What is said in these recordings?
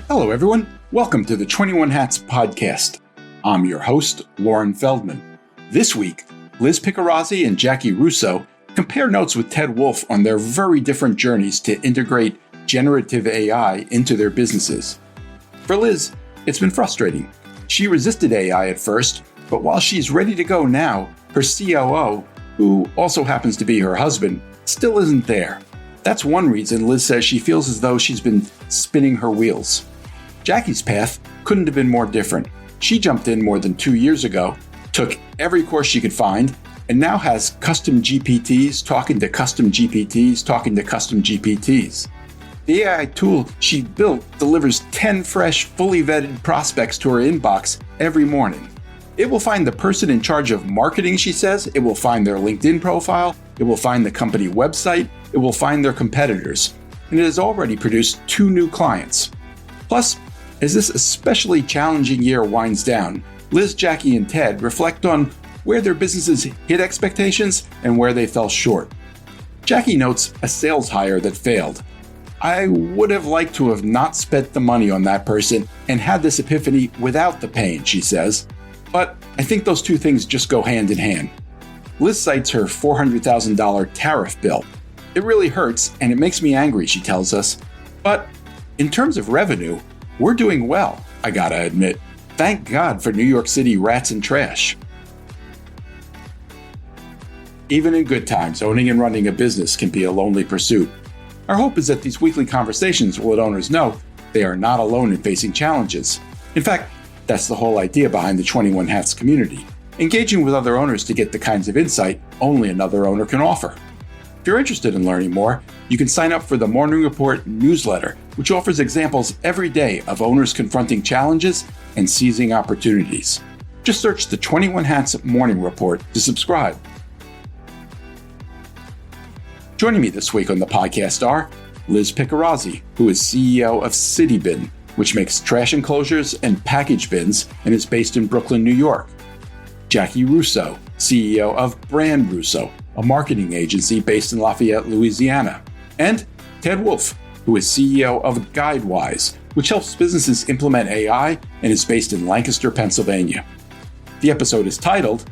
Hello, everyone. Welcome to the 21 Hats podcast. I'm your host, Loren Feldman. This week, Liz Piccarazzi and Jackie Russo compare notes with Ted Wolfe on their very different journeys to integrate generative AI into their businesses. For Liz, it's been frustrating. She resisted AI at first, but while she's ready to go now, her COO, who also happens to be her husband, still isn't there. That's one reason Liz says she feels as though she's been spinning her wheels. Jackie's path couldn't have been more different. She jumped in more than 2 years ago, took every course she could find, and now has custom GPTs talking to custom GPTs talking to custom GPTs. The AI tool she built delivers 10 fresh, fully vetted prospects to her inbox every morning. It will find the person in charge of marketing, she says. It will find their LinkedIn profile. It will find the company website. It will find their competitors. And it has already produced 2 new clients. Plus, as this especially challenging year winds down, Liz, Jackie, and Ted reflect on where their businesses hit expectations and where they fell short. Jackie notes a sales hire that failed. I would have liked to have not spent the money on that person and had this epiphany without the pain, she says. But I think those two things just go hand in hand. Liz cites her $400,000 tariff bill. It really hurts and it makes me angry, she tells us. But in terms of revenue, we're doing well, I gotta admit. Thank God for New York City rats and trash. Even in good times, owning and running a business can be a lonely pursuit. Our hope is that these weekly conversations will let owners know they are not alone in facing challenges. In fact, that's the whole idea behind the 21 Hats community, engaging with other owners to get the kinds of insight only another owner can offer. If you're interested in learning more, you can sign up for the Morning Report newsletter, which offers examples every day of owners confronting challenges and seizing opportunities. Just search the 21 Hats Morning Report to subscribe. Joining me this week on the podcast are Liz Piccarazzi, who is CEO of CityBin, which makes trash enclosures and package bins and is based in Brooklyn, New York. Jackie Russo, CEO of Brand Russo, a marketing agency based in Lafayette, Louisiana. And Ted Wolfe, who is CEO of GuideWise, which helps businesses implement AI and is based in Lancaster, Pennsylvania. The episode is titled,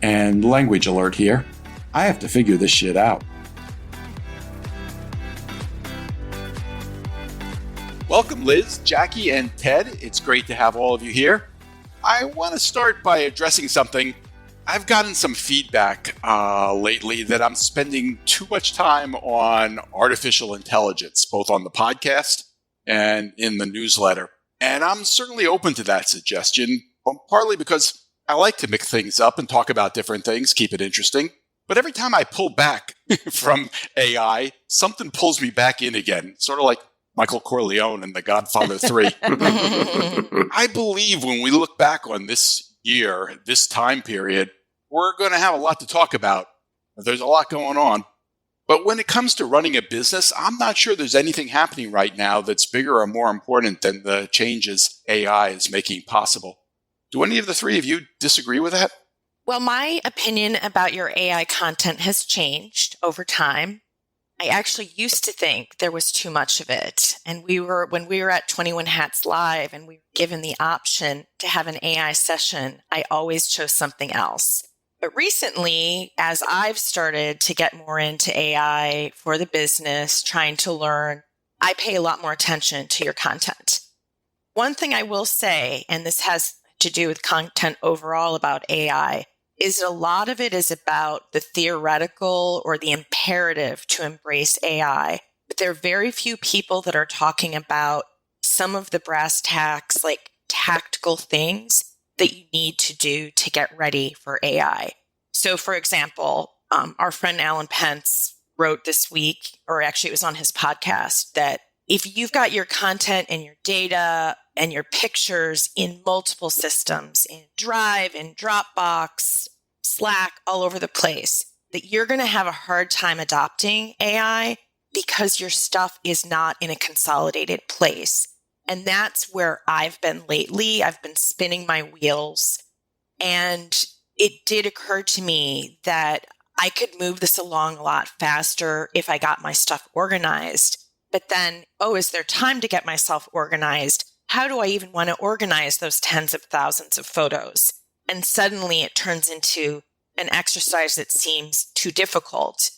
and language alert here, I have to figure this shit out. Welcome, Liz, Jackie, and Ted. It's great to have all of you here. I want to start by addressing something. I've gotten some feedback lately that I'm spending too much time on artificial intelligence, both on the podcast and in the newsletter. And I'm certainly open to that suggestion, partly because I like to mix things up and talk about different things, keep it interesting. But every time I pull back from AI, something pulls me back in again, sort of like Michael Corleone in The Godfather 3. I believe when we look back on this year, this time period, we're going to have a lot to talk about. There's a lot going on. But when it comes to running a business, I'm not sure there's anything happening right now that's bigger or more important than the changes AI is making possible. Do any of the three of you disagree with that? Well, my opinion about your AI content has changed over time. I actually used to think there was too much of it. And when we were at 21 Hats Live and we were given the option to have an AI session, I always chose something else. But recently, as I've started to get more into AI for the business, trying to learn, I pay a lot more attention to your content. One thing I will say, and this has to do with content overall about AI, is a lot of it is about the theoretical or the imperative to embrace AI. But there are very few people that are talking about some of the brass tacks, like tactical things that you need to do to get ready for AI. So, for example, our friend Alan Pence wrote this week, or actually it was on his podcast, that if you've got your content and your data and your pictures in multiple systems, in Drive, in Dropbox, Slack, all over the place, that you're going to have a hard time adopting AI because your stuff is not in a consolidated place. And that's where I've been lately. I've been spinning my wheels. And it did occur to me that I could move this along a lot faster if I got my stuff organized. But then, is there time to get myself organized? How do I even want to organize those tens of thousands of photos? And suddenly it turns into an exercise that seems too difficult.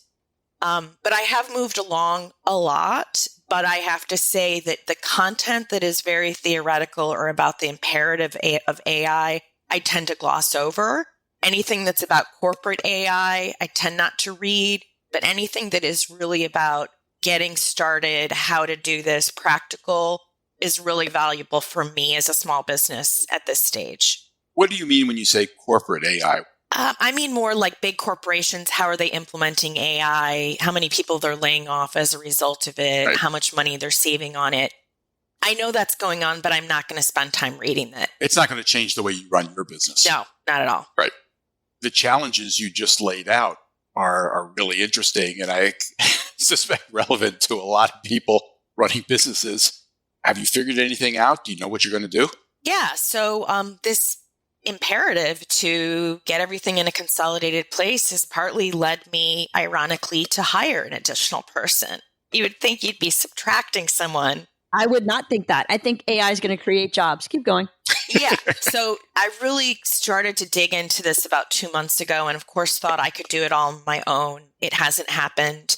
But I have moved along a lot, but I have to say that the content that is very theoretical or about the imperative of AI, I tend to gloss over. Anything that's about corporate AI, I tend not to read, but anything that is really about getting started, how to do this practical is really valuable for me as a small business at this stage. What do you mean when you say corporate AI? I mean more like big corporations. How are they implementing AI? How many people they're laying off as a result of it? Right. How much money they're saving on it? I know that's going on, but I'm not going to spend time reading it. It's not going to change the way you run your business. No, not at all. Right. The challenges you just laid out are really interesting, and I suspect relevant to a lot of people running businesses. Have you figured anything out? Do you know what you're going to do? Yeah. So this imperative to get everything in a consolidated place has partly led me, ironically, to hire an additional person. You would think you'd be subtracting someone. I would not think that. I think AI is going to create jobs. Keep going. Yeah. So I really started to dig into this about 2 months ago, and of course thought I could do it all on my own. It hasn't happened.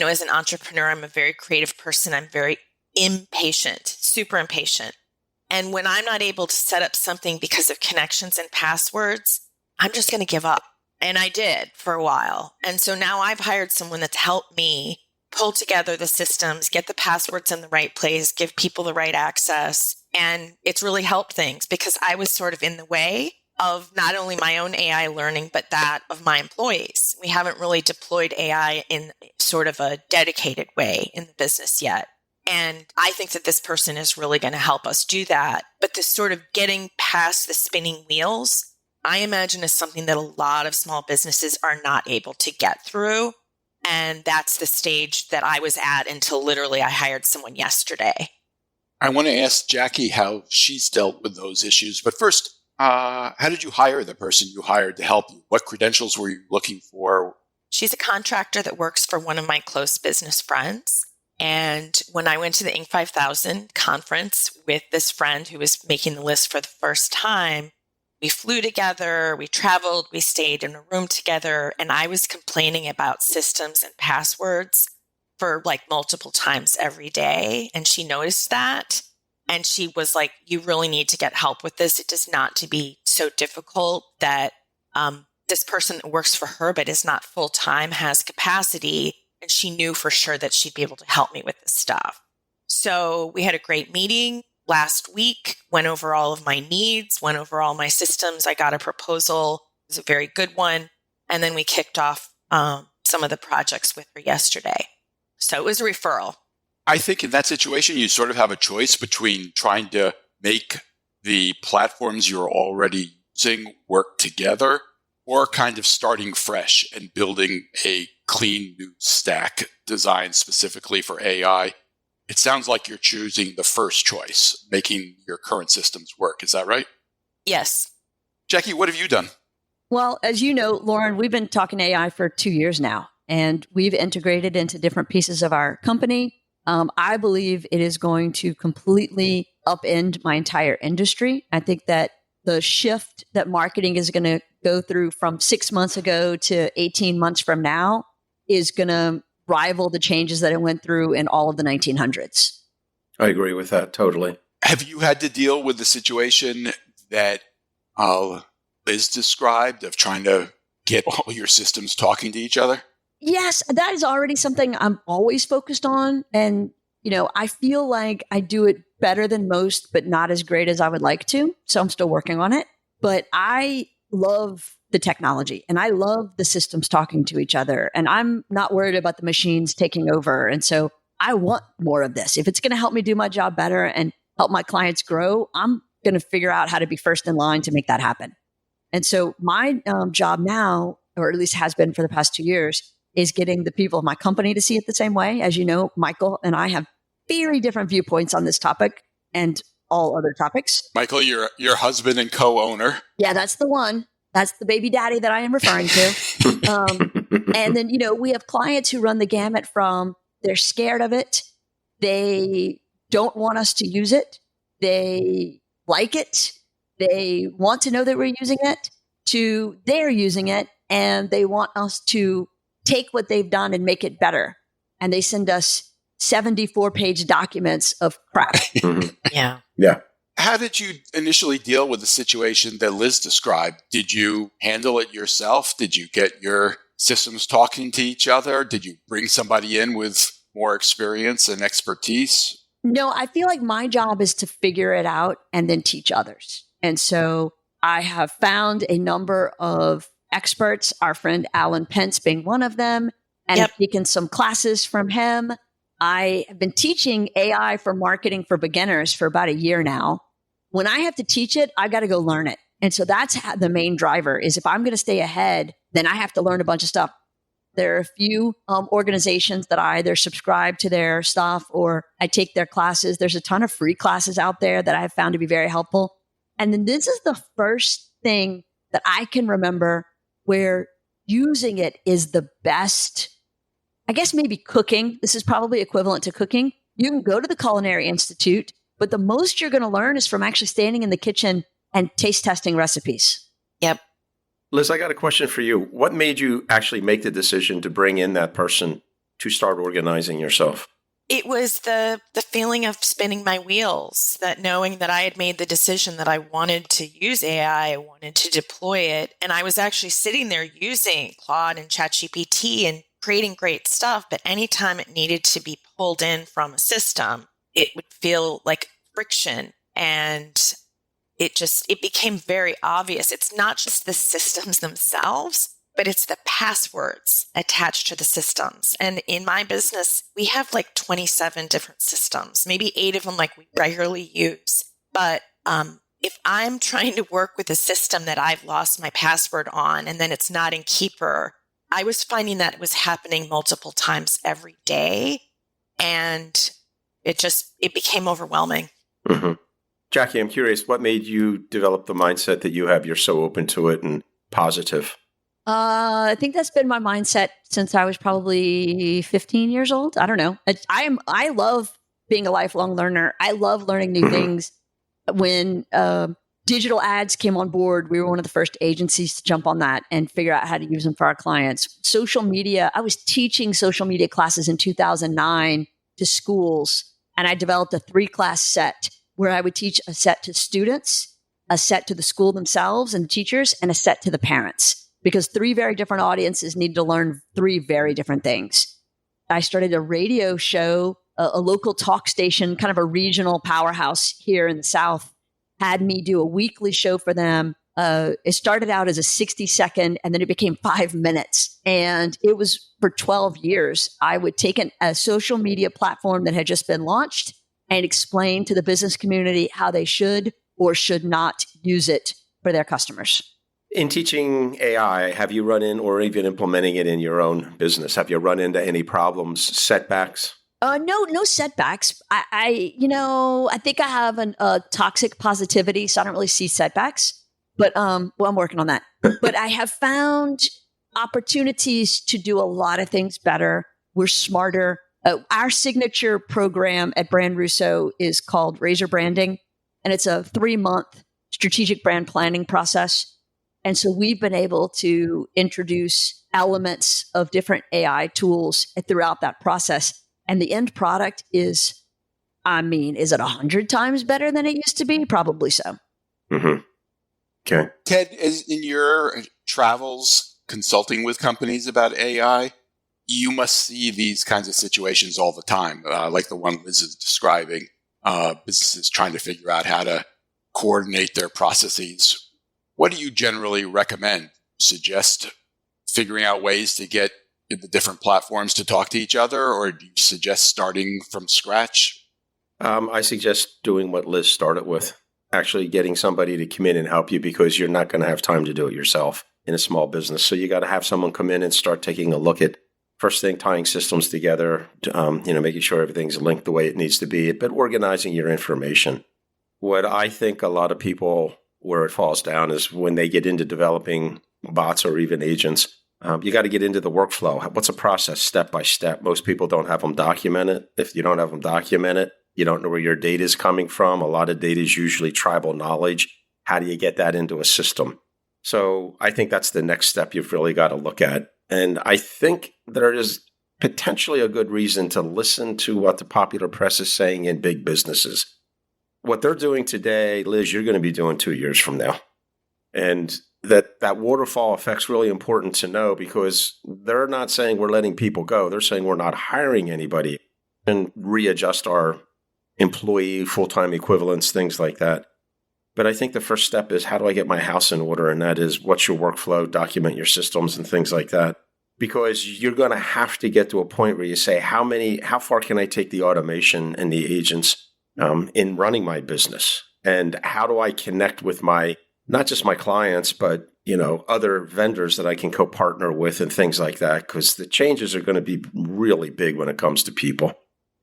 As an entrepreneur, I'm a very creative person. I'm very impatient, super impatient. And when I'm not able to set up something because of connections and passwords, I'm just going to give up. And I did for a while. And so now I've hired someone that's helped me pull together the systems, get the passwords in the right place, give people the right access. And it's really helped things because I was sort of in the way of not only my own AI learning, but that of my employees. We haven't really deployed AI in sort of a dedicated way in the business yet. And I think that this person is really going to help us do that. But this sort of getting past the spinning wheels, I imagine is something that a lot of small businesses are not able to get through. And that's the stage that I was at until literally I hired someone yesterday. I want to ask Jackie how she's dealt with those issues. But first, how did you hire the person you hired to help you? What credentials were you looking for? She's a contractor that works for one of my close business friends. And when I went to the Inc. 5000 conference with this friend who was making the list for the first time, we flew together, we traveled, we stayed in a room together, and I was complaining about systems and passwords for like multiple times every day. And she noticed that. And she was like, you really need to get help with this. It does not to be so difficult that this person that works for her but is not full-time has capacity. And she knew for sure that she'd be able to help me with this stuff. So we had a great meeting last week, went over all of my needs, went over all my systems. I got a proposal. It was a very good one. And then we kicked off some of the projects with her yesterday. So it was a referral. I think in that situation, you sort of have a choice between trying to make the platforms you're already using work together or kind of starting fresh and building a clean new stack designed specifically for AI. It sounds like you're choosing the first choice, making your current systems work. Is that right? Yes. Jackie, what have you done? Well, as you know, Lauren, we've been talking AI for 2 years now, and we've integrated into different pieces of our company. I believe it is going to completely upend my entire industry. I think that the shift that marketing is going to go through from 6 months ago to 18 months from now is going to rival the changes that it went through in all of the 1900s. I agree with that totally. Have you had to deal with the situation that Liz described of trying to get all your systems talking to each other? Yes, that is already something I'm always focused on. And, I feel like I do it better than most, but not as great as I would like to. So I'm still working on it. But I love the technology and I love the systems talking to each other. And I'm not worried about the machines taking over. And so I want more of this. If it's going to help me do my job better and help my clients grow, I'm going to figure out how to be first in line to make that happen. And so my job now, or at least has been for the past 2 years, is getting the people of my company to see it the same way. As you know, Michael and I have very different viewpoints on this topic and all other topics. Michael, your husband and co-owner. Yeah, that's the one. That's the baby daddy that I am referring to. And then, we have clients who run the gamut from they're scared of it. They don't want us to use it. They like it. They want to know that we're using it, to they're using it, and they want us to take what they've done and make it better. And they send us 74-page documents of crap. Yeah. Yeah. How did you initially deal with the situation that Liz described? Did you handle it yourself? Did you get your systems talking to each other? Did you bring somebody in with more experience and expertise? No, I feel like my job is to figure it out and then teach others. And so I have found a number of experts, our friend Alan Pence being one of them, and have taken some classes from him. I have been teaching AI for marketing for beginners for about a year now. When I have to teach it, I got to go learn it. And so that's the main driver is if I'm going to stay ahead, then I have to learn a bunch of stuff. There are a few organizations that I either subscribe to their stuff or I take their classes. There's a ton of free classes out there that I've found to be very helpful. And then this is the first thing that I can remember where using it is the best. I guess maybe cooking. This is probably equivalent to cooking. You can go to the Culinary Institute, but the most you're going to learn is from actually standing in the kitchen and taste testing recipes. Yep. Liz, I got a question for you. What made you actually make the decision to bring in that person to start organizing yourself? It was the feeling of spinning my wheels, that knowing that I had made the decision that I wanted to use AI, I wanted to deploy it. And I was actually sitting there using Claude and ChatGPT and creating great stuff. But anytime it needed to be pulled in from a system, it would feel like friction. And it became very obvious. It's not just the systems themselves, but it's the passwords attached to the systems. And in my business, we have like 27 different systems, maybe 8 of them like we regularly use. But if I'm trying to work with a system that I've lost my password on and then it's not in Keeper, I was finding that it was happening multiple times every day. And it became overwhelming. Mm-hmm. Jackie, I'm curious, what made you develop the mindset that you have? You're so open to it and positive. I think that's been my mindset since I was probably 15 years old. I don't know. I love being a lifelong learner. I love learning new things. When digital ads came on board, we were one of the first agencies to jump on that and figure out how to use them for our clients. Social media, I was teaching social media classes in 2009 to schools, and I developed a 3-class set where I would teach a set to students, a set to the school themselves and the teachers, and a set to the parents. Because 3 very different audiences need to learn 3 very different things. I started a radio show, a local talk station, kind of a regional powerhouse here in the South, had me do a weekly show for them. It started out as a 60-second, and then it became 5 minutes. And it was for 12 years. I would take a social media platform that had just been launched and explain to the business community how they should or should not use it for their customers. In teaching AI, have you run in or even implementing it in your own business? Have you run into any problems, setbacks? No setbacks. I think I have a toxic positivity, so I don't really see setbacks. But I'm working on that. But I have found opportunities to do a lot of things better. We're smarter. Our signature program at Brand Russo is called Razor Branding, and it's a 3-month strategic brand planning process. And so we've been able to introduce elements of different AI tools throughout that process. And the end product is it 100 times better than it used to be? Probably so. Mm-hmm. Okay. Ted, in your travels consulting with companies about AI, you must see these kinds of situations all the time, like the one Liz is describing, businesses trying to figure out how to coordinate their processes. What do you generally recommend? Suggest figuring out ways to get the different platforms to talk to each other, or do you suggest starting from scratch? I suggest doing what Liz started with, actually getting somebody to come in and help you, because you're not going to have time to do it yourself in a small business. So you got to have someone come in and start taking a look at, first thing, tying systems together, making sure everything's linked the way it needs to be, but organizing your information. What I think a lot of people, where it falls down, is when they get into developing bots or even agents, You got to get into the workflow. What's a process step by step? Most people don't have them documented. If you don't have them documented, you don't know where your data is coming from. A lot of data is usually tribal knowledge. How do you get that into a system? So I think that's the next step you've really got to look at. And I think there is potentially a good reason to listen to what the popular press is saying in big businesses. What they're doing today, Liz, you're going to be doing 2 years from now. And that waterfall effect's really important to know, because they're not saying we're letting people go. They're saying we're not hiring anybody, and readjust our employee full-time equivalents, things like that. But I think the first step is, how do I get my house in order? And that is, what's your workflow, document your systems and things like that. Because you're going to have to get to a point where you say, how far can I take the automation and the agents in running my business? And how do I connect with not just my clients, but other vendors that I can co-partner with and things like that? Because the changes are going to be really big when it comes to people.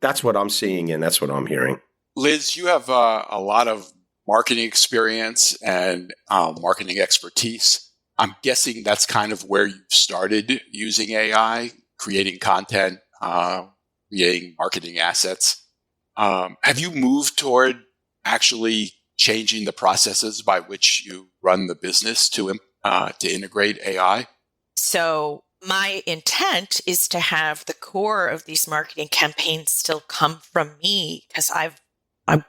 That's what I'm seeing, and that's what I'm hearing. Liz, you have a lot of marketing experience and marketing expertise. I'm guessing that's kind of where you started using AI, creating content, creating marketing assets. Have you moved toward actually changing the processes by which you run the business to integrate AI? So my intent is to have the core of these marketing campaigns still come from me, because I've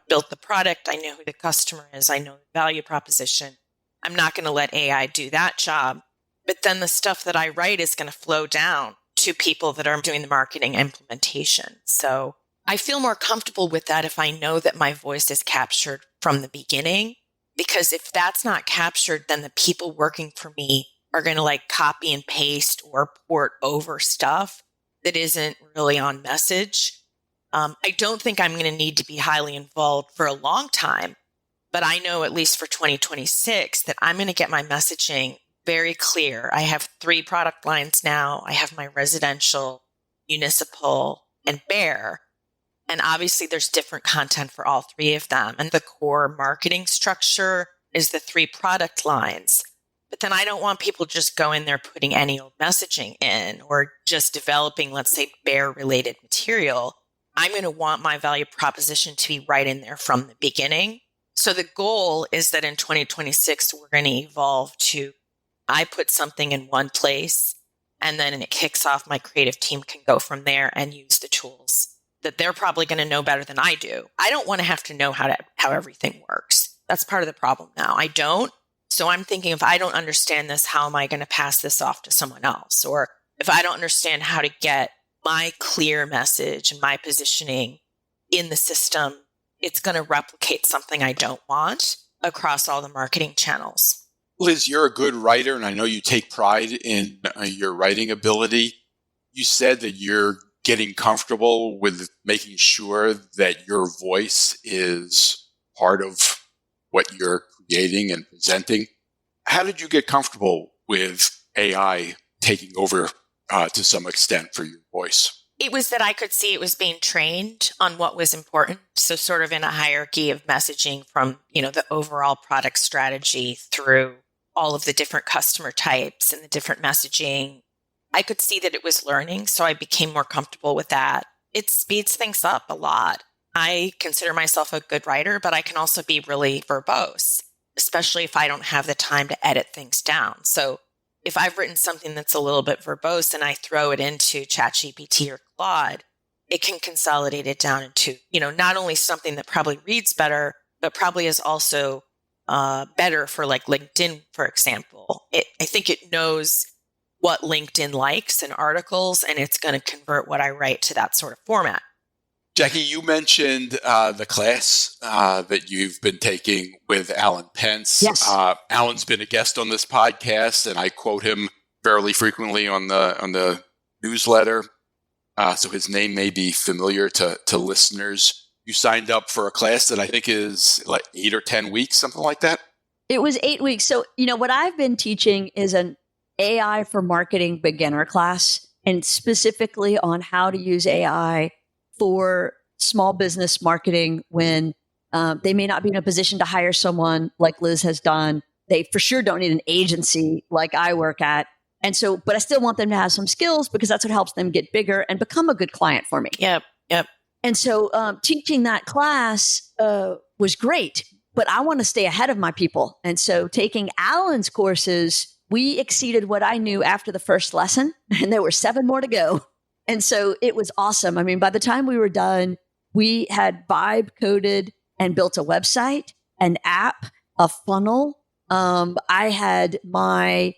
built the product. I know who the customer is. I know the value proposition. I'm not going to let AI do that job. But then the stuff that I write is going to flow down to people that are doing the marketing implementation. So I feel more comfortable with that if I know that my voice is captured from the beginning, because if that's not captured, then the people working for me are going to copy and paste or port over stuff that isn't really on message. I don't think I'm going to need to be highly involved for a long time, but I know at least for 2026 that I'm going to get my messaging very clear. I have 3 product lines now. I have my residential, municipal, and Bear. And obviously there's different content for all 3 of them. And the core marketing structure is the 3 product lines. But then I don't want people just going there putting any old messaging in, or just developing, let's say, Bear related material. I'm going to want my value proposition to be right in there from the beginning. So the goal is that in 2026, we're going to evolve to, I put something in one place, and then it kicks off. My creative team can go from there and use the tools that they're probably going to know better than I do. I don't want to have to know how everything works. That's part of the problem now. I don't. So I'm thinking, if I don't understand this, how am I going to pass this off to someone else? Or if I don't understand how to get my clear message and my positioning in the system, it's going to replicate something I don't want across all the marketing channels. Liz, you're a good writer, and I know you take pride in your writing ability. You said that you're getting comfortable with making sure that your voice is part of what you're creating and presenting. How did you get comfortable with AI taking over to some extent for your voice? It was that I could see it was being trained on what was important. So sort of in a hierarchy of messaging from, the overall product strategy through all of the different customer types and the different messaging. I could see that it was learning, so I became more comfortable with that. It speeds things up a lot. I consider myself a good writer, but I can also be really verbose, especially if I don't have the time to edit things down. So if I've written something that's a little bit verbose and I throw it into ChatGPT or Claude, it can consolidate it down into, not only something that probably reads better, but probably is also better for LinkedIn, for example. I think it knows what LinkedIn likes in articles, and it's going to convert what I write to that sort of format. Jackie, you mentioned the class that you've been taking with Alan Pence. Yes. Alan's been a guest on this podcast, and I quote him fairly frequently on the newsletter. So his name may be familiar to listeners. You signed up for a class that I think is 8 or 10 weeks, something like that? It was 8 weeks. So, what I've been teaching is an AI for marketing beginner class, and specifically on how to use AI for small business marketing when they may not be in a position to hire someone like Liz has done. They for sure don't need an agency like I work at. And so, but I still want them to have some skills because that's what helps them get bigger and become a good client for me. Yep. And so teaching that class was great, but I want to stay ahead of my people. And so taking Alan's courses, we exceeded what I knew after the first lesson, and there were 7 more to go. And so it was awesome. I mean, by the time we were done, we had vibe coded and built a website, an app, a funnel. I had my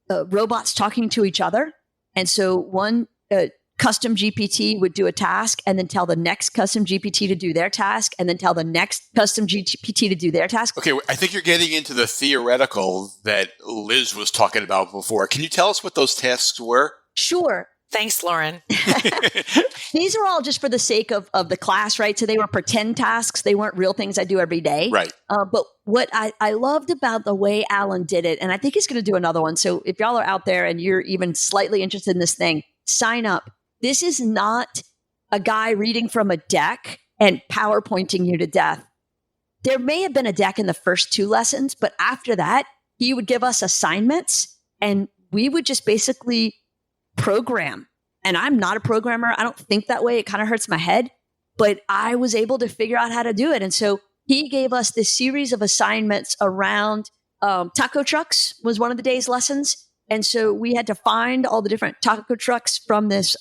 robots talking to each other. And so one custom GPT would do a task and then tell the next custom GPT to do their task and then tell the next custom GPT to do their task. Okay, I think you're getting into the theoretical that Liz was talking about before. Can you tell us what those tasks were? Sure. Thanks, Lauren. These are all just for the sake of the class, right? So they were pretend tasks. They weren't real things I do every day. Right. But what I loved about the way Alan did it, and I think he's going to do another one. So if y'all are out there and you're even slightly interested in this thing, sign up. This is not a guy reading from a deck and PowerPointing you to death. There may have been a deck in the first 2 lessons, but after that, he would give us assignments and we would just basically program. And I'm not a programmer. I don't think that way. It kind of hurts my head, but I was able to figure out how to do it. And so he gave us this series of assignments around taco trucks was one of the day's lessons. And so we had to find all the different taco trucks from this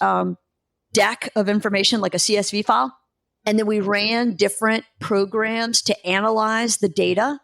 deck of information, like a CSV file. And then we ran different programs to analyze the data,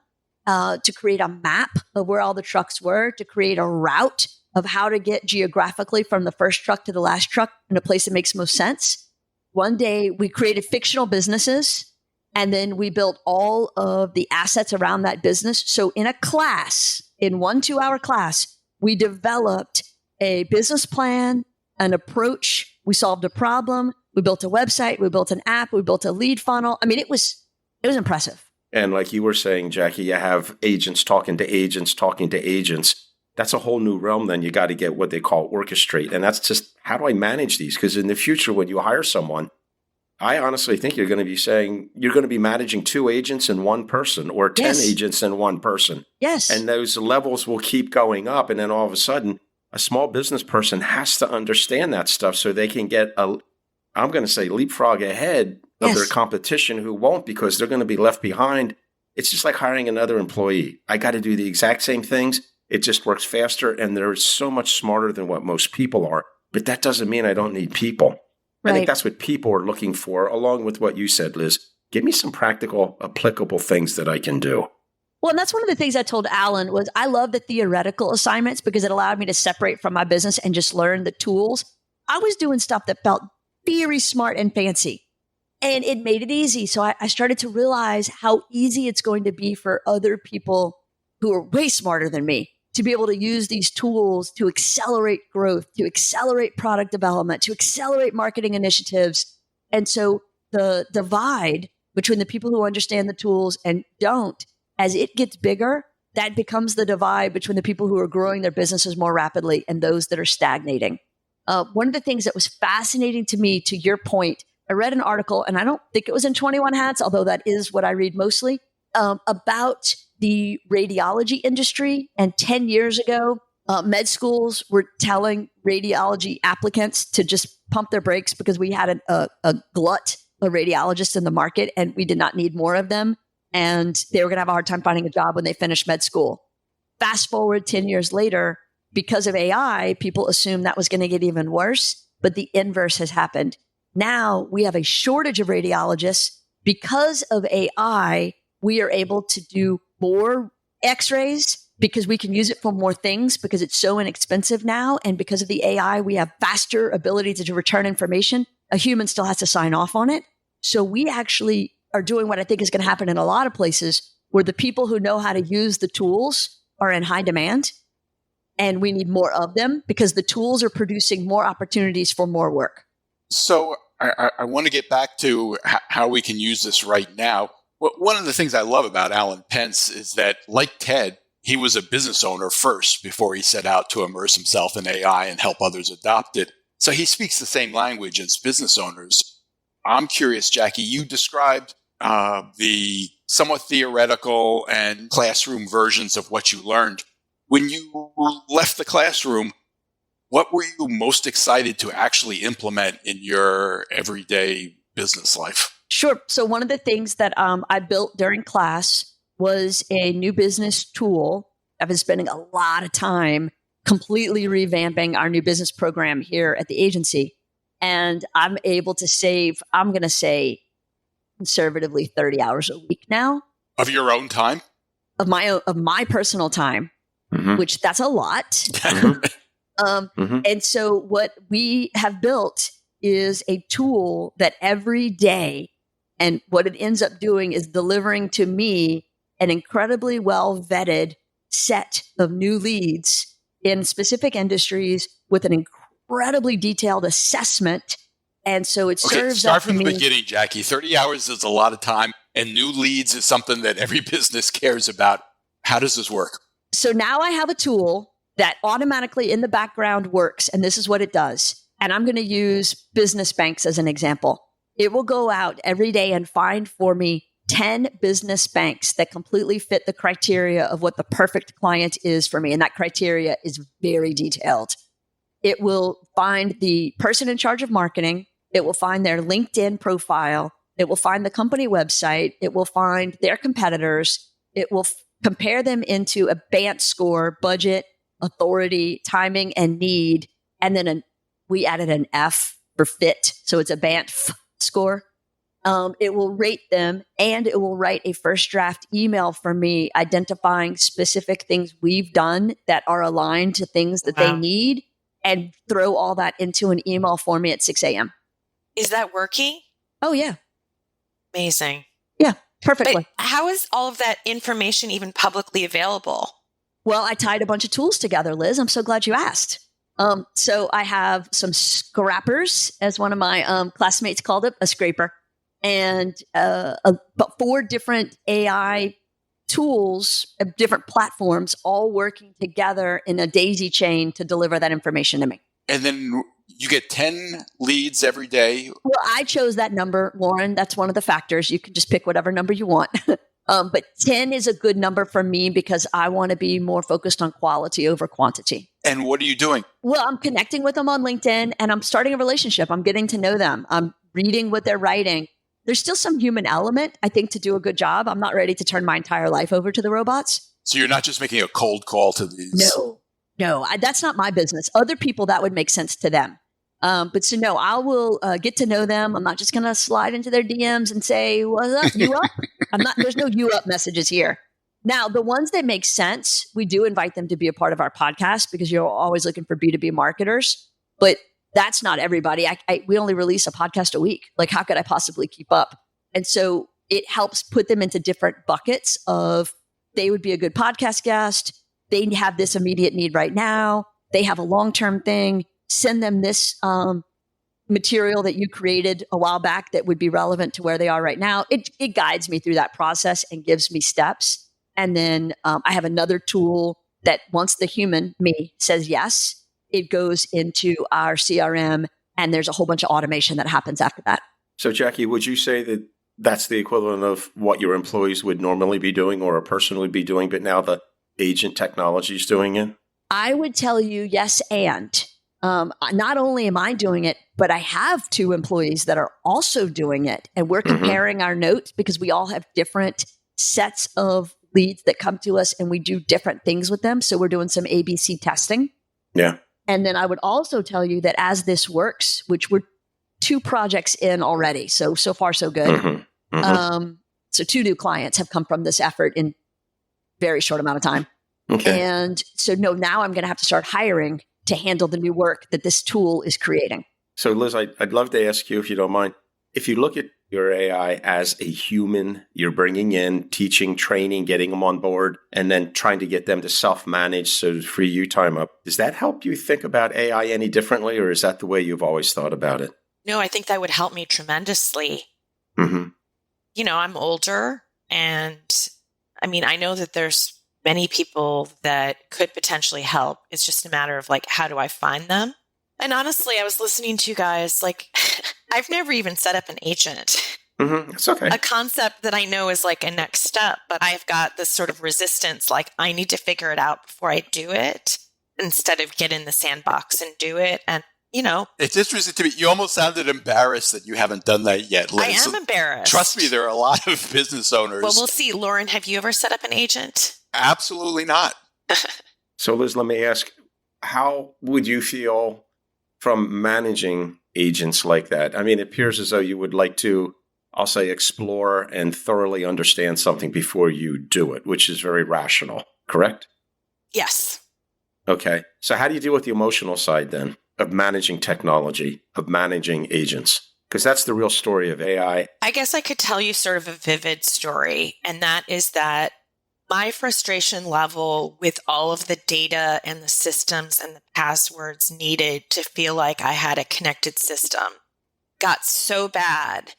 to create a map of where all the trucks were, to create a route of how to get geographically from the first truck to the last truck in a place that makes most sense. One day we created fictional businesses, and then we built all of the assets around that business. So in a class, in 1 2-hour class, we developed a business plan, an approach. We solved a problem. We built a website. We built an app. We built a lead funnel. I mean, it was impressive. And like you were saying, Jackie, you have agents talking to agents, talking to agents. That's a whole new realm. Then you got to get what they call orchestrate. And that's just, how do I manage these? Because in the future, when you hire someone, I honestly think you're going to be saying you're going to be managing 2 agents and 1 person, or 10 Yes. agents and 1 person. Yes. And those levels will keep going up. And then all of a sudden, a small business person has to understand that stuff so they can get I'm going to say leapfrog ahead of Yes. their competition who won't, because they're going to be left behind. It's just like hiring another employee. I got to do the exact same things. It just works faster. And they're so much smarter than what most people are. But that doesn't mean I don't need people. I Right. think that's what people are looking for, along with what you said, Liz. Give me some practical, applicable things that I can do. Well, and that's one of the things I told Alan was I love the theoretical assignments because it allowed me to separate from my business and just learn the tools. I was doing stuff that felt very smart and fancy, and it made it easy. So I started to realize how easy it's going to be for other people who are way smarter than me to be able to use these tools to accelerate growth, to accelerate product development, to accelerate marketing initiatives. And so the divide between the people who understand the tools and don't, as it gets bigger, that becomes the divide between the people who are growing their businesses more rapidly and those that are stagnating. One of the things that was fascinating to me, to your point, I read an article, and I don't think it was in 21 Hats, although that is what I read mostly, about the radiology industry. And 10 years ago, med schools were telling radiology applicants to just pump their brakes because we had a glut of radiologists in the market and we did not need more of them. And they were going to have a hard time finding a job when they finished med school. Fast forward 10 years later, because of AI, people assumed that was going to get even worse, but the inverse has happened. Now we have a shortage of radiologists. Because of AI, we are able to do more x-rays because we can use it for more things because it's so inexpensive now. And because of the AI, we have faster ability to return information. A human still has to sign off on it. So we actually are doing what I think is going to happen in a lot of places where the people who know how to use the tools are in high demand. And we need more of them because the tools are producing more opportunities for more work. So I want to get back to how we can use this right now. One of the things I love about Alan Pentz is that, like Ted, he was a business owner first before he set out to immerse himself in AI and help others adopt it. So he speaks the same language as business owners. I'm curious, Jackie, you described the somewhat theoretical and classroom versions of what you learned. When you left the classroom, what were you most excited to actually implement in your everyday business life? Sure. So one of the things that I built during class was a new business tool. I've been spending a lot of time completely revamping our new business program here at the agency. And I'm able to save, I'm going to say conservatively 30 hours a week now. Of your own time? Of my personal time, which that's a lot. And so what we have built is a tool that every day, and what it ends up doing is delivering to me an incredibly well vetted set of new leads in specific industries with an incredibly detailed assessment. And so it serves start from the beginning, Jackie. 30 hours is a lot of time, and new leads is something that every business cares about. How does this work? So now I have a tool that automatically in the background works, and this is what it does. And I'm going to use business banks as an example. It will go out every day and find for me 10 business banks that completely fit the criteria of what the perfect client is for me. And that criteria is very detailed. It will find the person in charge of marketing. It will find their LinkedIn profile. It will find the company website. It will find their competitors. It will compare them into a BANT score, budget, authority, timing, and need. And then we added an F for fit. So it's a BANT score. It will rate them, and it will write a first draft email for me identifying specific things we've done that are aligned to things that they need, and throw all that into an email for me at 6 a.m. Is that working? Oh, yeah. Amazing. Yeah, perfectly. But how is all of that information even publicly available? Well, I tied a bunch of tools together, Liz. I'm so glad you asked. So I have some scrappers, as one of my classmates called it, a scraper, and about 4 different AI tools, different platforms, all working together in a daisy chain to deliver that information to me. And then you get 10 leads every day. Well, I chose that number, Lauren. That's one of the factors. You can just pick whatever number you want. But 10 is a good number for me because I want to be more focused on quality over quantity. And what are you doing? Well, I'm connecting with them on LinkedIn, and I'm starting a relationship. I'm getting to know them. I'm reading what they're writing. There's still some human element, I think, to do a good job. I'm not ready to turn my entire life over to the robots. So you're not just making a cold call to these? No, that's not my business. Other people, that would make sense to them. But so no, I will get to know them. I'm not just going to slide into their DMs and say, "What's up? You up?" There's no "you up" messages here. Now, the ones that make sense, we do invite them to be a part of our podcast because you're always looking for B2B marketers. But that's not everybody. We only release a podcast a week. Like, how could I possibly keep up? And so it helps put them into different buckets of they would be a good podcast guest. They have this immediate need right now. They have a long-term thing. Send them this material that you created a while back that would be relevant to where they are right now. It guides me through that process and gives me steps. And then I have another tool that once the human, me, says yes, it goes into our CRM, and there's a whole bunch of automation that happens after that. So, Jackie, would you say that that's the equivalent of what your employees would normally be doing or a person would be doing, but now the agent technology is doing it? I would tell you yes, and not only am I doing it, but I have 2 employees that are also doing it. And we're comparing our notes because we all have different sets of leads that come to us, and we do different things with them. So we're doing some ABC testing. Yeah. And then I would also tell you that as this works, which we're 2 projects in already, so far so good. So 2 new clients have come from this effort in very short amount of time. Okay. And so now I'm going to have to start hiring to handle the new work that this tool is creating. So, Liz, I'd love to ask you, if you don't mind, if you look at your AI as a human, you're bringing in, teaching, training, getting them on board, and then trying to get them to self-manage so to free you time up. Does that help you think about AI any differently, or is that the way you've always thought about it? No, I think that would help me tremendously. You know, I'm older, and I know that there's many people that could potentially help. It's just a matter of how do I find them? And honestly, I was listening to you guys, I've never even set up an agent. It's okay. A concept that I know is a next step, but I've got this sort of resistance, I need to figure it out before I do it. instead of get in the sandbox and do it. And, you know, It's interesting to me. You almost sounded embarrassed that you haven't done that yet, Liz. I am So embarrassed. trust me, there are a lot of business owners. Well, we'll see. Lauren, have you ever set up an agent? Absolutely not. So, Liz, let me ask, how would you feel from managing agents like that? I mean, it appears as though you would like to, I'll say, explore and thoroughly understand something before you do it, which is very rational, correct? Yes. Okay. So how do you deal with the emotional side then of managing technology, of managing agents? Because that's the real story of AI. I guess I could tell you sort of a vivid story, and that is that my frustration level with all of the data and the systems and the passwords needed to feel like I had a connected system got so bad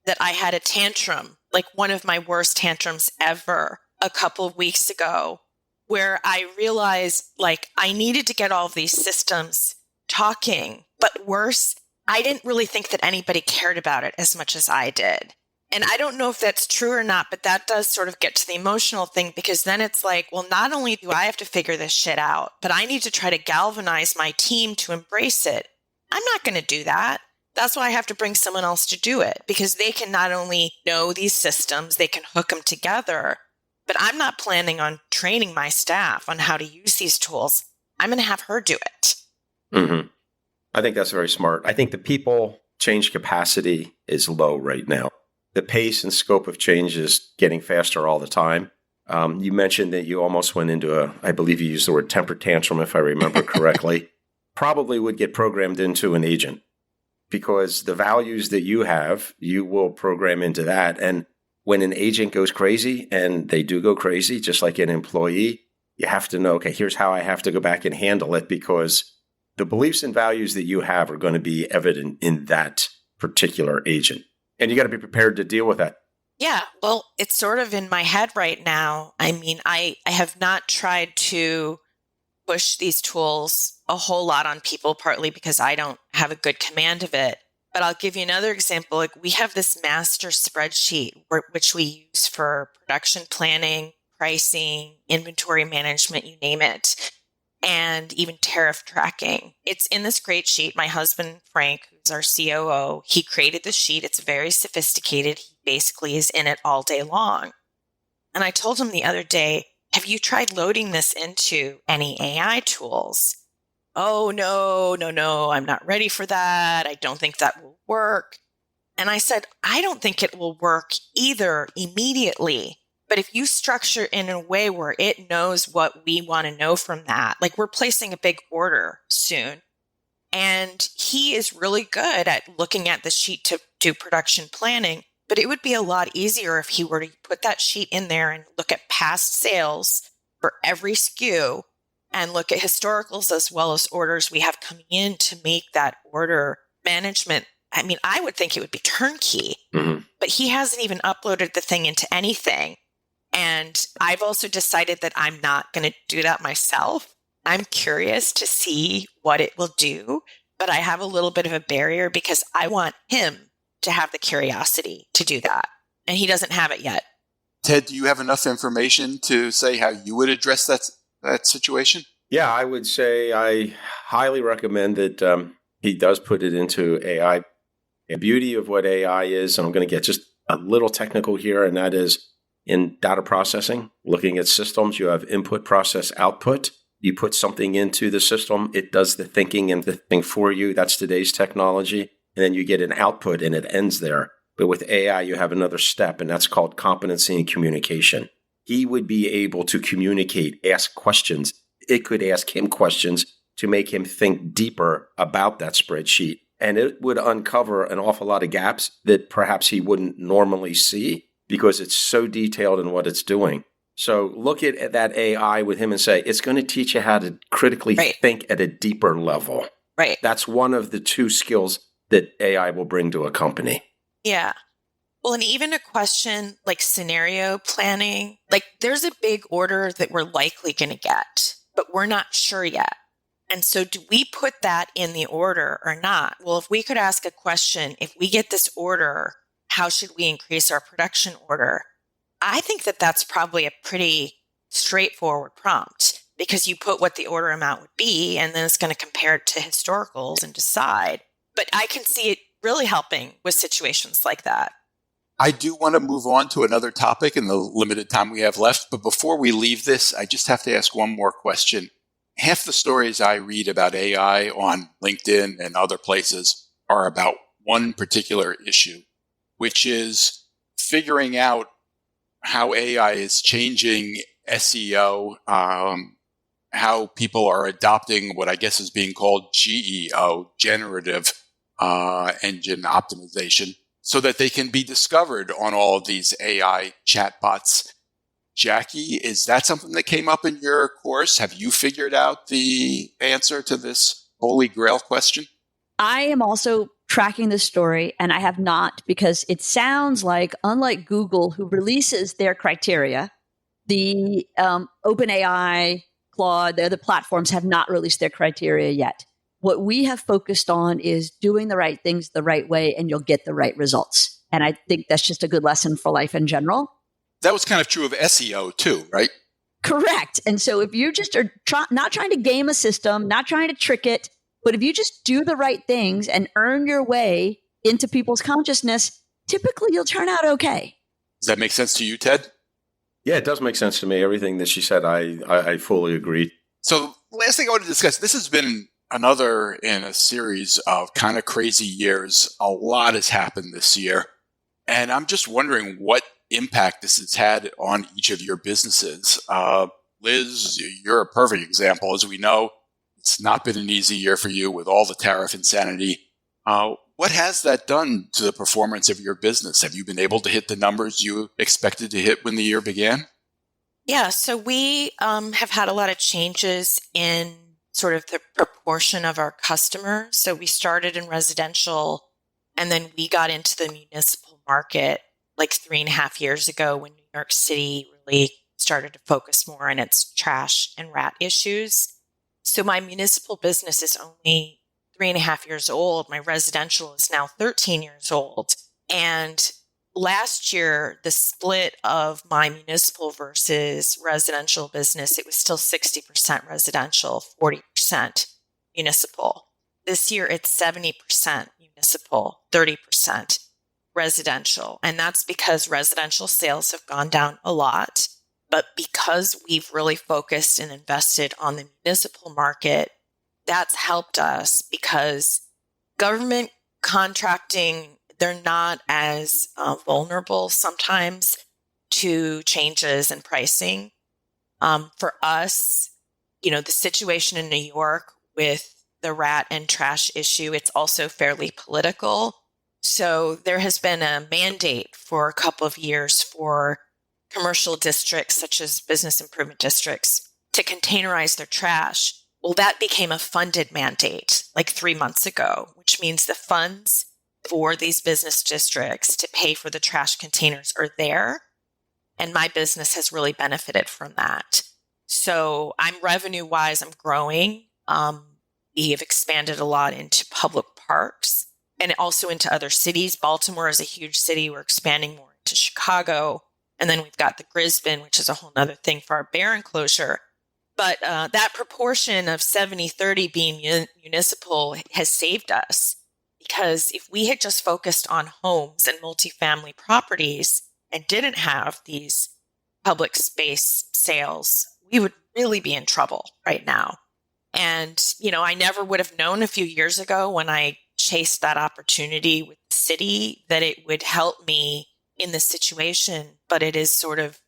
that I had a tantrum, like one of my worst tantrums ever, a couple of weeks ago, where I realized like I needed to get all of these systems talking, but worse, I didn't really think that anybody cared about it as much as I did. And I don't know if that's true or not, but that does sort of get to the emotional thing, because then it's like, well, not only do I have to figure this shit out, but I need to try to galvanize my team to embrace it. I'm not going to do that. That's why I have to bring someone else to do it, because they can not only know these systems, they can hook them together, but I'm not planning on training my staff on how to use these tools. I'm going to have her do it. Mm-hmm. I think that's very smart. I think the people change capacity is low right now. The pace and scope of change is getting faster all the time. You mentioned that you almost went into I believe you used the word temper tantrum, if I remember correctly, probably would get programmed into an agent, because the values that you have, you will program into that. And when an agent goes crazy, and they do go crazy, just like an employee, you have to know, okay, here's how I have to go back and handle it, because the beliefs and values that you have are going to be evident in that particular agent. And you got to be prepared to deal with that. Yeah, well, it's sort of in my head right now. I mean, I have not tried to push these tools a whole lot on people, partly because I don't have a good command of it. But I'll give you another example. Like, we have this master spreadsheet which we use for production planning, pricing, inventory management, you name it, and even tariff tracking. It's in this great sheet. My husband, Frank, who's our COO, he created the sheet. It's very sophisticated. He basically is in it all day long. And I told him the other day, have you tried loading this into any AI tools? Oh, no, I'm not ready for that. I don't think that will work. And I said, I don't think it will work either immediately. But if you structure in a way where it knows what we want to know from that, like we're placing a big order soon, and he is really good at looking at the sheet to do production planning, but it would be a lot easier if he were to put that sheet in there and look at past sales for every SKU and look at historicals as well as orders we have coming in to make that order management. I mean, I would think it would be turnkey, but he hasn't even uploaded the thing into anything. And I've also decided that I'm not going to do that myself. I'm curious to see what it will do, but I have a little bit of a barrier because I want him to have the curiosity to do that. And he doesn't have it yet. Ted, do you have enough information to say how you would address that situation? Yeah, I would say I highly recommend that he does put it into AI. The beauty of what AI is, and I'm going to get just a little technical here, and that is in data processing, looking at systems, you have input, process, output. You put something into the system, it does the thinking and the thing for you. That's today's technology. And then you get an output and it ends there. But with AI, you have another step, and that's called competency and communication. He would be able to communicate, ask questions. It could ask him questions to make him think deeper about that spreadsheet. And it would uncover an awful lot of gaps that perhaps he wouldn't normally see, because it's so detailed in what it's doing. So look at that AI with him and say, it's going to teach you how to critically think at a deeper level. Right. That's one of the two skills that AI will bring to a company. Yeah. Well, and even a question like scenario planning, like there's a big order that we're likely going to get, but we're not sure yet. And so do we put that in the order or not? Well, if we could ask a question, if we get this order, how should we increase our production order? I think that that's probably a pretty straightforward prompt. because you put what the order amount would be, and then it's going to compare it to historicals and decide. But I can see it really helping with situations like that. I do want to move on to another topic in the limited time we have left. But before we leave this, I just have to ask one more question. Half the stories I read about AI on LinkedIn and other places are about one particular issue, which is figuring out how AI is changing SEO, how people are adopting what I guess is being called GEO, generative engine optimization, so that they can be discovered on all of these AI chatbots. Jackie, is that something that came up in your course? Have you figured out the answer to this holy grail question? I am also tracking this story, and I have not, because it sounds like, unlike Google, who releases their criteria, the OpenAI, Claude, the other platforms have not released their criteria yet. What we have focused on is doing the right things the right way, and you'll get the right results. And I think that's just a good lesson for life in general. That was kind of true of SEO too, right? Correct. And so if you just are not trying to game a system, not trying to trick it, but if you just do the right things and earn your way into people's consciousness, typically you'll turn out okay. Does that make sense to you, Ted? Yeah, it does make sense to me. Everything that she said, I fully agree. So last thing I want to discuss, this has been another in a series of kind of crazy years. A lot has happened this year. And I'm just wondering what impact this has had on each of your businesses. Liz, you're a perfect example. As we know, it's not been an easy year for you with all the tariff insanity. What has that done to the performance of your business? Have you been able to hit the numbers you expected to hit when the year began? Yeah, so we have had a lot of changes in sort of the proportion of our customers. So we started in residential, and then we got into the municipal market like 3.5 years ago when New York City really started to focus more on its trash and rat issues. So my municipal business is only 3.5 years old. My residential is now 13 years old. And last year, the split of my municipal versus residential business, it was still 60% residential, 40% municipal. This year, it's 70% municipal, 30% residential. And that's because residential sales have gone down a lot. But because we've really focused and invested on the municipal market, that's helped us because government contracting, they're not as vulnerable sometimes to changes in pricing. For us, the situation in New York with the rat and trash issue, it's also fairly political. So there has been a mandate for a couple of years for commercial districts, such as business improvement districts, to containerize their trash. Well, that became a funded mandate like 3 months ago, which means the funds for these business districts to pay for the trash containers are there. And my business has really benefited from that. So I'm revenue-wise, I'm growing. We have expanded a lot into public parks and also into other cities. Baltimore is a huge city. We're expanding more into Chicago. And then we've got the Brisbane, which is a whole other thing for our bear enclosure. But that proportion of 70-30 being municipal has saved us, because if we had just focused on homes and multifamily properties and didn't have these public space sales, we would really be in trouble right now. And, I never would have known a few years ago when I chased that opportunity with the city that it would help me in this situation. But it is sort of,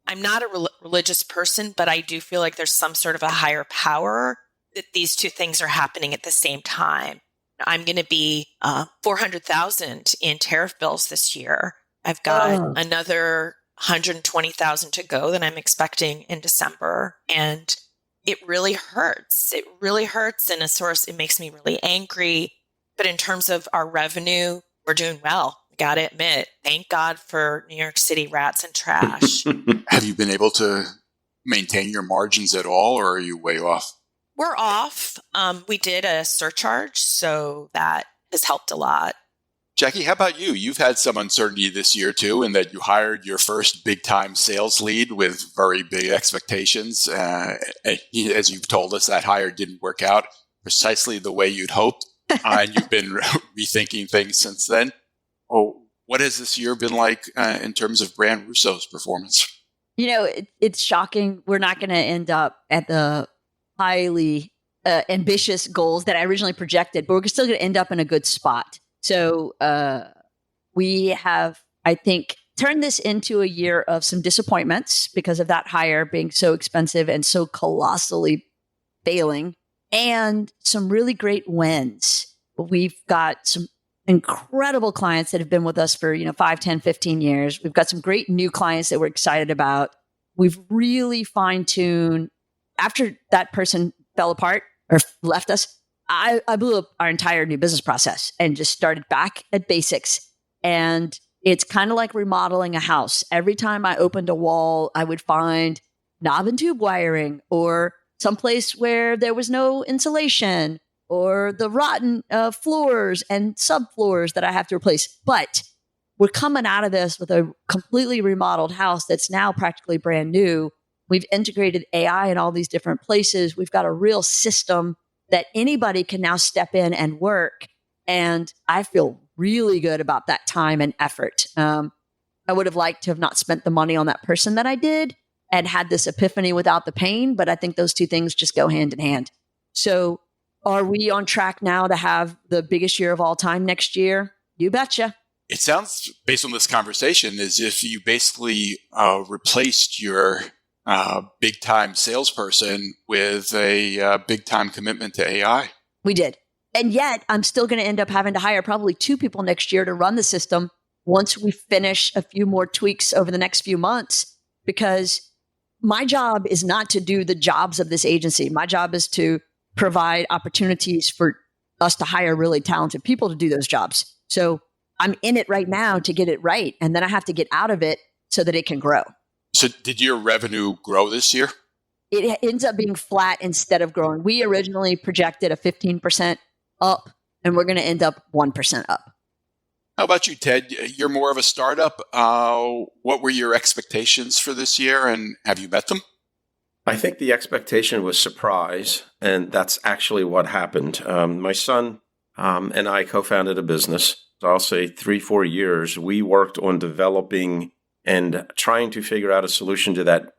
I'm not a religious person, but I do feel like there's some sort of a higher power that these two things are happening at the same time. I'm going to be $400,000 in tariff bills this year. I've got another $120,000 to go that I'm expecting in December. And it really hurts. It really hurts. And it makes me really angry. But in terms of our revenue, we're doing well. Got to admit, thank God for New York City rats and trash. Have you been able to maintain your margins at all, or are you way off? We're off. We did a surcharge, so that has helped a lot. Jackie, how about you? You've had some uncertainty this year too, in that you hired your first big-time sales lead with very big expectations. As you've told us, that hire didn't work out precisely the way you'd hoped, and you've been rethinking things since then. Oh, what has this year been like in terms of Brand Russo's performance? It's shocking. We're not going to end up at the highly ambitious goals that I originally projected, but we're still going to end up in a good spot. So we have, I think, turned this into a year of some disappointments because of that hire being so expensive and so colossally failing, and some really great wins. We've got some incredible clients that have been with us for 5, 10, 15 years. We've got some great new clients that we're excited about. We've really fine-tuned. After that person fell apart or left us, I blew up our entire new business process and just started back at basics. And it's kind of like remodeling a house. Every time I opened a wall, I would find knob and tube wiring, or someplace where there was no insulation, or the rotten floors and subfloors that I have to replace. But we're coming out of this with a completely remodeled house that's now practically brand new. We've integrated AI in all these different places. We've got a real system that anybody can now step in and work. And I feel really good about that time and effort. I would have liked to have not spent the money on that person that I did and had this epiphany without the pain, but I think those two things just go hand in hand. So are we on track now to have the biggest year of all time next year? You betcha. It sounds, based on this conversation, as if you basically replaced your big-time salesperson with a big-time commitment to AI. We did. And yet, I'm still going to end up having to hire probably 2 people next year to run the system once we finish a few more tweaks over the next few months, because my job is not to do the jobs of this agency. My job is to provide opportunities for us to hire really talented people to do those jobs. So I'm in it right now to get it right. And then I have to get out of it so that it can grow. So did your revenue grow this year? It ends up being flat instead of growing. We originally projected a 15% up, and we're going to end up 1% up. How about you, Ted? You're more of a startup. What were your expectations for this year, and have you met them? I think the expectation was surprise, and that's actually what happened. My son and I co-founded a business. I'll say 3-4 years. We worked on developing and trying to figure out a solution to that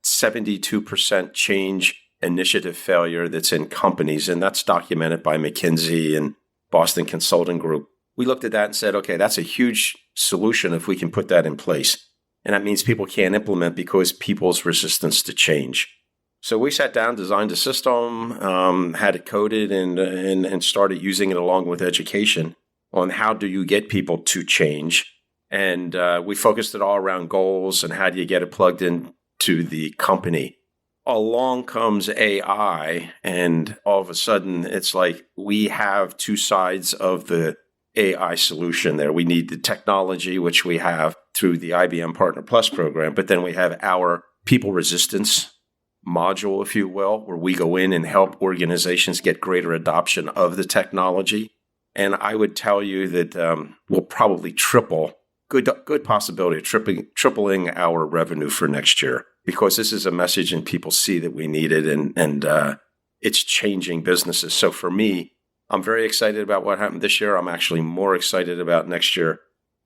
72% change initiative failure that's in companies, and that's documented by McKinsey and Boston Consulting Group. We looked at that and said, okay, that's a huge solution if we can put that in place. And that means people can't implement because people's resistance to change. So we sat down, designed a system, had it coded, and started using it along with education on how do you get people to change. And we focused it all around goals and how do you get it plugged into the company. Along comes AI, and all of a sudden it's like we have 2 sides of the AI solution there. We need the technology, which we have through the IBM Partner Plus program, but then we have our people resistance module, if you will, where we go in and help organizations get greater adoption of the technology. And I would tell you that we'll probably triple, good possibility of tripling our revenue for next year, because this is a message and people see that we need it, and it's changing businesses. So for me, I'm very excited about what happened this year. I'm actually more excited about next year.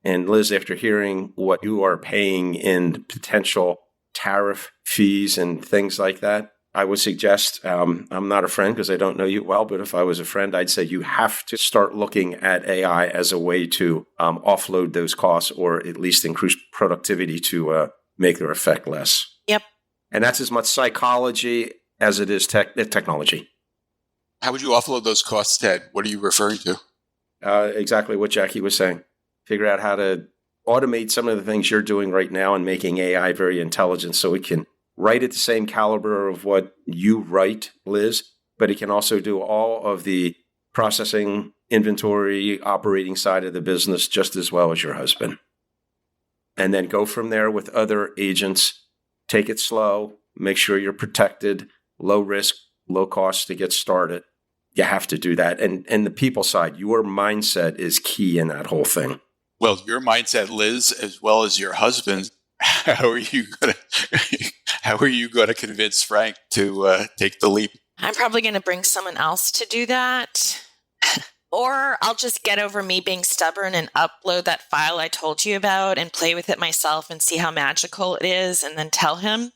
And Liz, after hearing what you are paying in potential tariff fees and things like that, I would suggest, I'm not a friend because I don't know you well, but if I was a friend, I'd say you have to start looking at AI as a way to offload those costs, or at least increase productivity to make their effect less. Yep. And that's as much psychology as it is technology. How would you offload those costs, Ted? What are you referring to? Exactly what Jackie was saying. Figure out how to automate some of the things you're doing right now and making AI very intelligent so it can write at the same caliber of what you write, Liz, but it can also do all of the processing, inventory, operating side of the business just as well as your husband. And then go from there with other agents. Take it slow. Make sure you're protected, low risk, low cost to get started. you have to do that. And the people side, your mindset is key in that whole thing. Well, your mindset, Liz, as well as your husband, how are you going to convince Frank to take the leap? I'm probably going to bring someone else to do that. Or I'll just get over me being stubborn and upload that file I told you about and play with it myself and see how magical it is and then tell him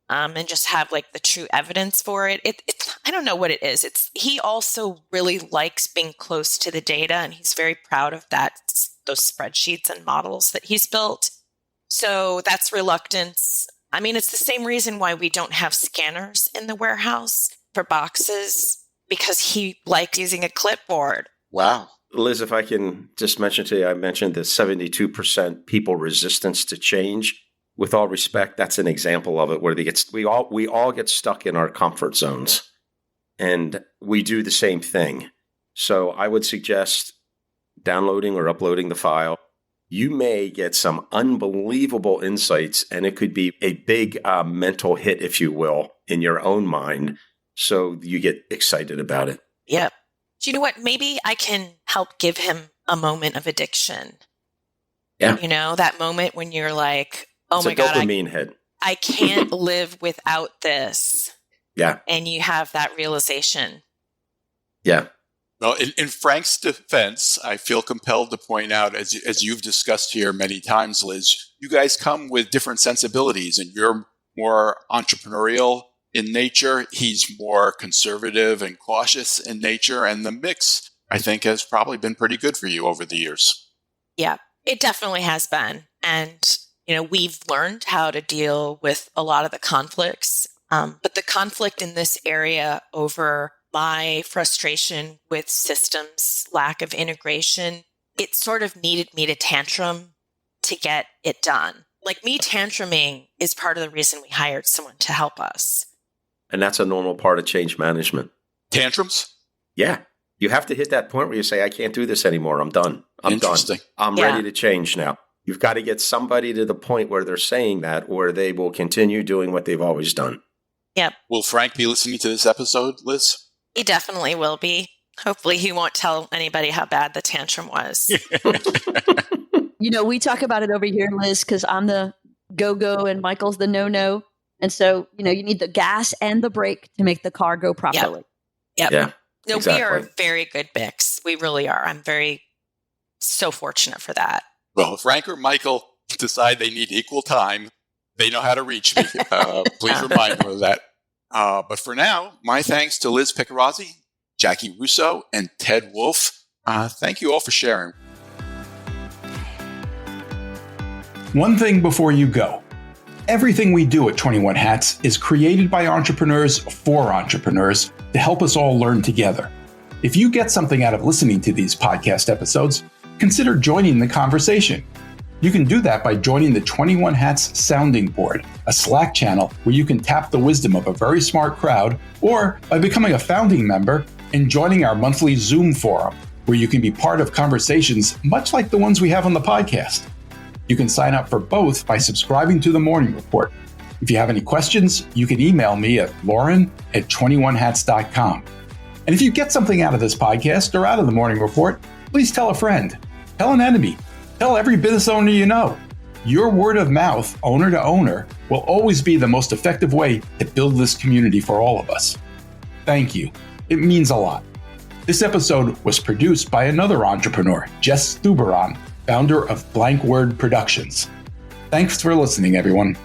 and just have like the true evidence for it. I don't know what it is. He also really likes being close to the data and he's very proud of those spreadsheets and models that he's built. So that's reluctance. I mean, it's the same reason why we don't have scanners in the warehouse for boxes, because he likes using a clipboard. Wow. Liz, if I can just mention to you, I mentioned the 72% people resistance to change. With all respect, that's an example of it where we all get stuck in our comfort zones, and we do the same thing. So I would suggest downloading or uploading the file. You may get some unbelievable insights, and it could be a big mental hit, if you will, in your own mind. So you get excited about it. Yep. Do you know what? Maybe I can help give him a moment of addiction. Yeah. You know, that moment when you're like, oh it's my God, dopamine hit. I can't live without this. Yeah. And you have that realization. Yeah. Well, in Frank's defense, I feel compelled to point out, as you've discussed here many times, Liz, you guys come with different sensibilities, and you're more entrepreneurial in nature. He's more conservative and cautious in nature. And the mix, I think, has probably been pretty good for you over the years. Yeah, it definitely has been. And, you know, we've learned how to deal with a lot of the conflicts. But the conflict in this area over my frustration with systems, lack of integration, it sort of needed me to tantrum to get it done. Like me tantruming is part of the reason we hired someone to help us. And that's a normal part of change management. Tantrums? Yeah. You have to hit that point where you say, I can't do this anymore. I'm done. I'm done. I'm ready to change now. You've got to get somebody to the point where they're saying that, or they will continue doing what they've always done. Yep. Will Frank be listening to this episode, Liz? He definitely will be. Hopefully he won't tell anybody how bad the tantrum was. You know, we talk about it over here, Liz, because I'm the go-go and Michael's the no-no. And so, you know, you need the gas and the brake to make the car go properly. Yep. Yeah. No, exactly. We are a very good mix. We really are. I'm so fortunate for that. Well, if Frank or Michael decide they need equal time, they know how to reach me. Please remind them of that. But for now, my thanks to Liz Piccarazzi, Jackie Russo, and Ted Wolf. Thank you all for sharing. One thing before you go. Everything we do at 21 Hats is created by entrepreneurs for entrepreneurs to help us all learn together. If you get something out of listening to these podcast episodes, consider joining the conversation. You can do that by joining the 21 Hats Sounding Board, a Slack channel where you can tap the wisdom of a very smart crowd, or by becoming a founding member and joining our monthly Zoom forum, where you can be part of conversations much like the ones we have on the podcast. You can sign up for both by subscribing to the Morning Report. If you have any questions, you can email me at lauren@21hats.com. And if you get something out of this podcast or out of the Morning Report, please tell a friend, tell an enemy, tell every business owner you know. Your word of mouth, owner to owner, will always be the most effective way to build this community for all of us. Thank you. It means a lot. This episode was produced by another entrepreneur, Jess Stuberon, founder of Blank Word Productions. Thanks for listening, everyone.